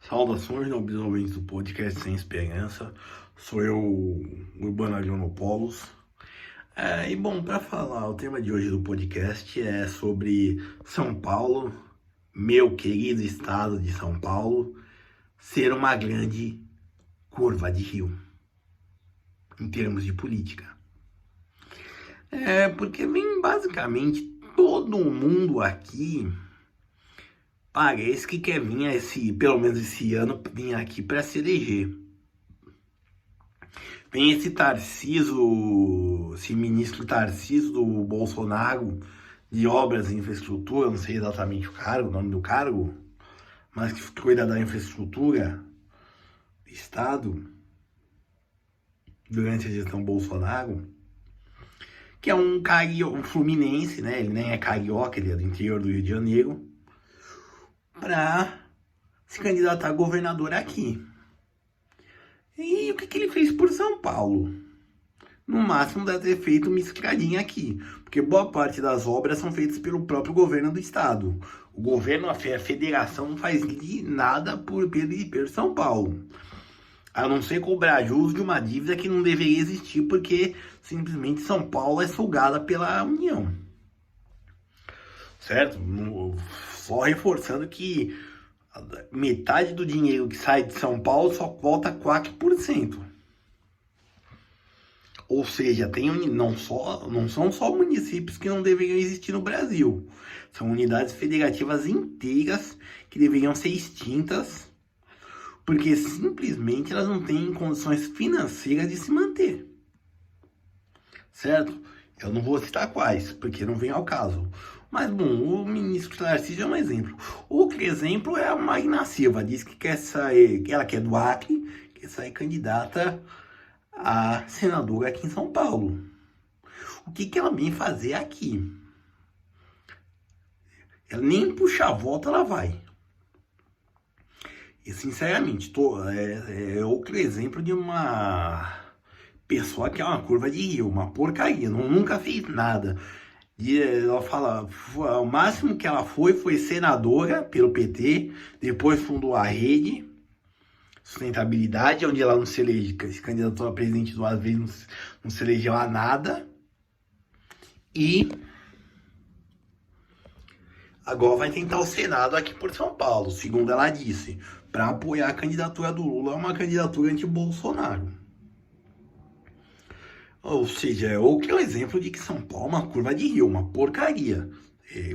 Saudações, nobres ouvintes do podcast Sem Esperança. Sou eu, Urbano Agronopoulos. Para falar, o tema de hoje do podcast é sobre São Paulo, meu querido estado de São Paulo, ser uma grande curva de rio, em termos de política. Porque vem basicamente todo mundo aqui. Parece que quer vir pelo menos esse ano, vir aqui para se eleger. Vem esse Tarcísio, esse ministro Tarcísio do Bolsonaro de Obras e Infraestrutura, não sei exatamente o nome do cargo, mas que cuida da infraestrutura do Estado durante a gestão Bolsonaro, que é um fluminense, né? Ele nem é carioca, ele é do interior do Rio de Janeiro, para se candidatar a governador aqui. E o que ele fez por São Paulo? No máximo deve ter feito uma escadinha aqui, porque boa parte das obras são feitas pelo próprio governo do estado. O governo, a federação não faz nada por São Paulo, a não ser cobrar juros de uma dívida que não deveria existir, porque simplesmente São Paulo é sugada pela União. Certo? Só reforçando que metade do dinheiro que sai de São Paulo só volta 4%. Ou seja, não são só municípios que não deveriam existir no Brasil. São unidades federativas inteiras que deveriam ser extintas, porque simplesmente elas não têm condições financeiras de se manter. Certo? Eu não vou citar quais, porque não vem ao caso. Mas, bom, o ministro Tarcísio é um exemplo. Outro exemplo é a Marina Silva. Diz que quer sair, ela que é do Acre, quer sair candidata a senadora aqui em São Paulo. O que ela vem fazer aqui? Ela nem puxar a volta ela vai. E, sinceramente, é outro exemplo de uma pessoa que é uma curva de rio, uma porcaria, nunca fez nada. E ela fala, o máximo que ela foi senadora pelo PT, depois fundou a Rede Sustentabilidade, onde ela não se candidatou a presidente duas vezes, não se elegeu a nada. E agora vai tentar o Senado aqui por São Paulo, segundo ela disse, para apoiar a candidatura do Lula, uma candidatura anti-Bolsonaro. Ou seja, é outro exemplo de que São Paulo é uma curva de rio, uma porcaria.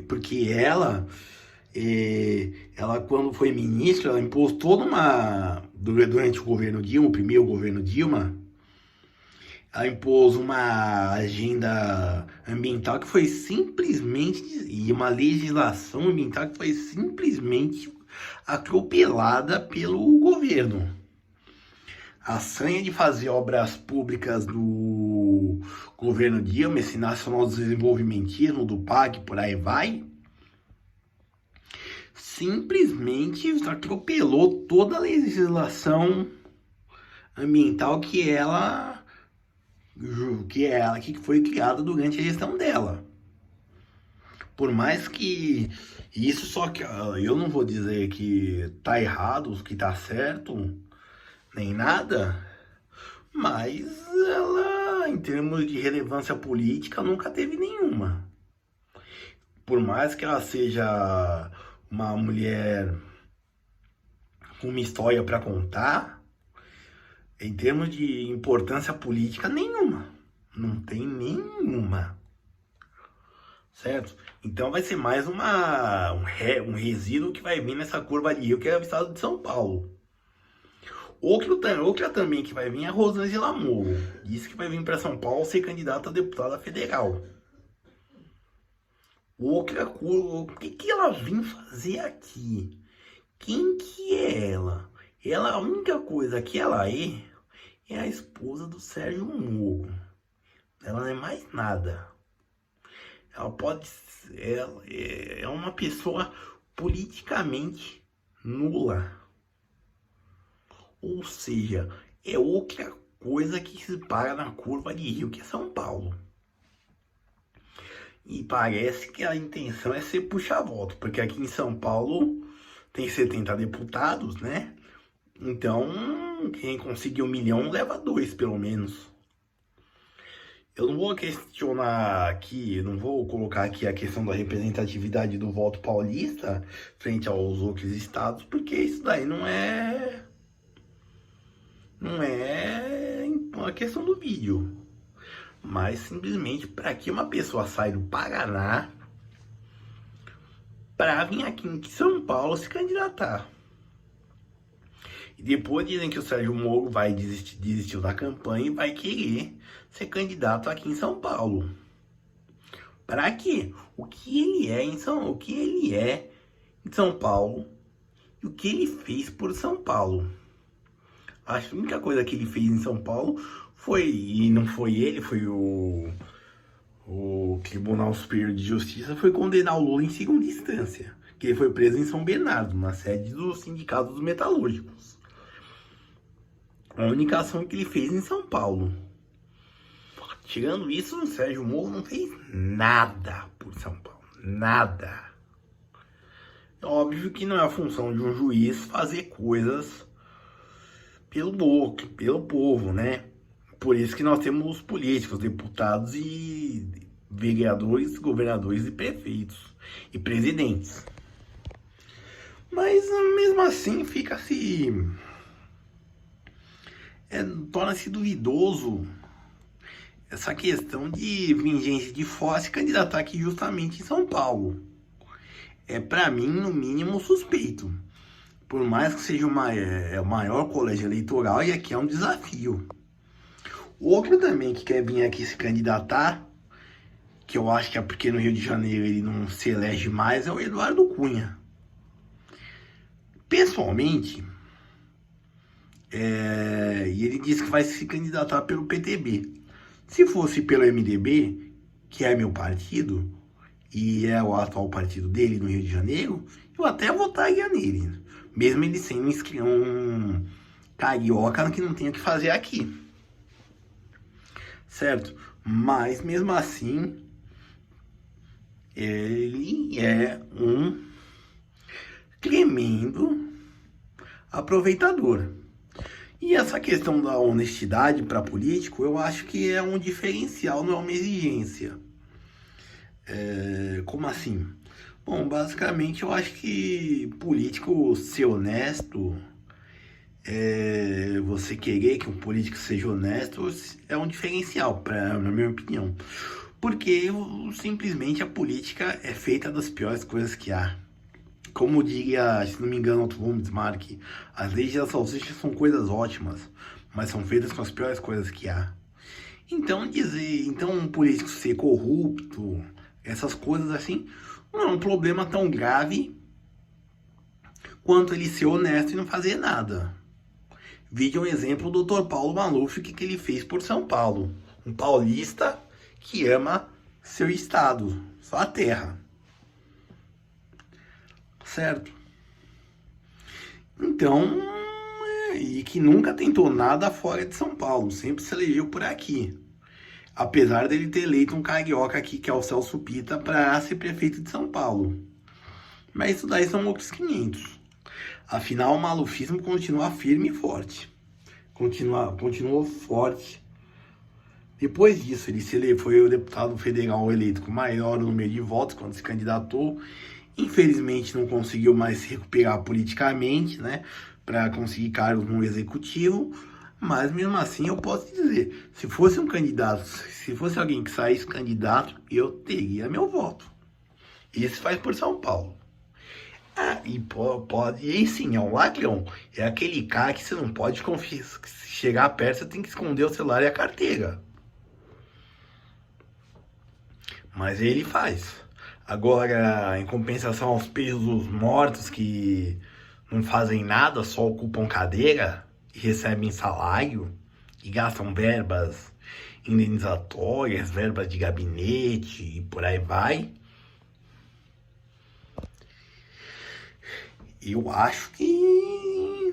Porque ela quando foi ministra, ela impôs toda durante o governo Dilma, o primeiro governo Dilma, ela impôs uma agenda ambiental que foi simplesmente, e uma legislação ambiental que foi simplesmente atropelada pelo governo. A sanha de fazer obras públicas do governo Dilma, esse nacional desenvolvimentismo do PAC, por aí vai, simplesmente atropelou toda a legislação ambiental que foi criada durante a gestão dela. Por mais que isso, só que eu não vou dizer que tá errado, que tá certo, nem nada, mas ela, em termos de relevância política, nunca teve nenhuma. Por mais que ela seja uma mulher com uma história para contar, em termos de importância política, nenhuma. Não tem nenhuma. Certo? Então vai ser mais um resíduo que vai vir nessa curva de rio, que é o estado de São Paulo. Outra também que vai vir é a Rosângela Moro. Disse que vai vir para São Paulo ser candidata a deputada federal. Outra coisa, o que ela vem fazer aqui? Quem que é ela? A única coisa que ela é a esposa do Sérgio Moro. Ela não é mais nada. Ela é uma pessoa politicamente nula. Ou seja, é outra coisa que se para na curva de rio, que é São Paulo. E parece que a intenção é ser puxa-voto, porque aqui em São Paulo tem 70 deputados, né? Então, quem conseguir 1 milhão leva 2, pelo menos. Eu não vou questionar aqui, não vou colocar aqui a questão da representatividade do voto paulista frente aos outros estados, porque isso daí não é uma questão do vídeo. Mas simplesmente para que uma pessoa sai do Paraná para vir aqui em São Paulo se candidatar. E depois dizem que o Sérgio Moro vai desistiu da campanha e vai querer ser candidato aqui em São Paulo. Para quê? O que ele é em São Paulo e o que ele fez por São Paulo. Acho que a única coisa que ele fez em São Paulo foi, e não foi ele, foi o Tribunal Superior de Justiça, foi condenar o Lula em segunda instância, que ele foi preso em São Bernardo, na sede do Sindicato dos Metalúrgicos. A única ação que ele fez em São Paulo. Tirando isso, o Sérgio Moro não fez nada por São Paulo. Nada. É óbvio que não é a função de um juiz fazer coisas pelo povo, né? Por isso que nós temos políticos, deputados e vereadores, governadores e prefeitos e presidentes. Mas mesmo assim torna-se duvidoso essa questão de vir gente de fora se candidatar aqui justamente em São Paulo. É para mim, no mínimo, suspeito. Por mais que seja o maior colégio eleitoral, e aqui é um desafio. Outro também que quer vir aqui se candidatar, que eu acho que é porque no Rio de Janeiro ele não se elege mais, é o Eduardo Cunha. Pessoalmente, e ele disse que vai se candidatar pelo PTB. Se fosse pelo MDB, que é meu partido, e é o atual partido dele no Rio de Janeiro, eu até votaria nele. Mesmo ele sendo um carioca que não tem o que fazer aqui. Certo? Mas mesmo assim, ele é um tremendo aproveitador. E essa questão da honestidade para político, eu acho que é um diferencial, não é uma exigência. Como assim? Bom, basicamente eu acho que político ser honesto, você querer que um político seja honesto é um diferencial, na minha opinião. Porque simplesmente a política é feita das piores coisas que há. Como diria, se não me engano, Otto von Bismarck, as leis da salsicha são coisas ótimas, mas são feitas com as piores coisas que há. Então um político ser corrupto, essas coisas assim, não é um problema tão grave quanto ele ser honesto e não fazer nada. Vide um exemplo do Dr. Paulo Maluf, que ele fez por São Paulo. Um paulista que ama seu estado, sua terra. Certo? Então, e que nunca tentou nada fora de São Paulo, sempre se elegeu por aqui. Apesar dele ter eleito um carioca aqui, que é o Celso Pitta, para ser prefeito de São Paulo. Mas isso daí são outros 500. Afinal, o malufismo continua firme e forte. Continuou forte. Depois disso, ele foi o deputado federal eleito com maior número de votos quando se candidatou. Infelizmente não conseguiu mais se recuperar politicamente, né, para conseguir cargos no executivo, mas mesmo assim eu posso dizer, se fosse um candidato, se fosse alguém que saísse candidato, eu teria meu voto. Esse faz por São Paulo. E sim, é um ladrão, é aquele cara que você não pode chegar perto, você tem que esconder o celular e a carteira. Mas ele faz. Agora, em compensação aos pesos mortos que não fazem nada, só ocupam cadeira e recebem salário e gastam verbas indenizatórias, verbas de gabinete e por aí vai, eu acho que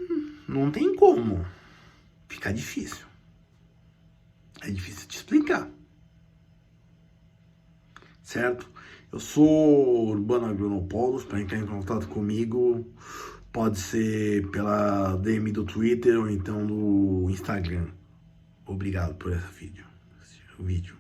não tem como. Fica difícil. É difícil de explicar. Certo? Eu sou Urbano Agronopoulos. Para entrar em contato comigo, Pode ser pela DM do Twitter ou então do Instagram. Obrigado por esse vídeo.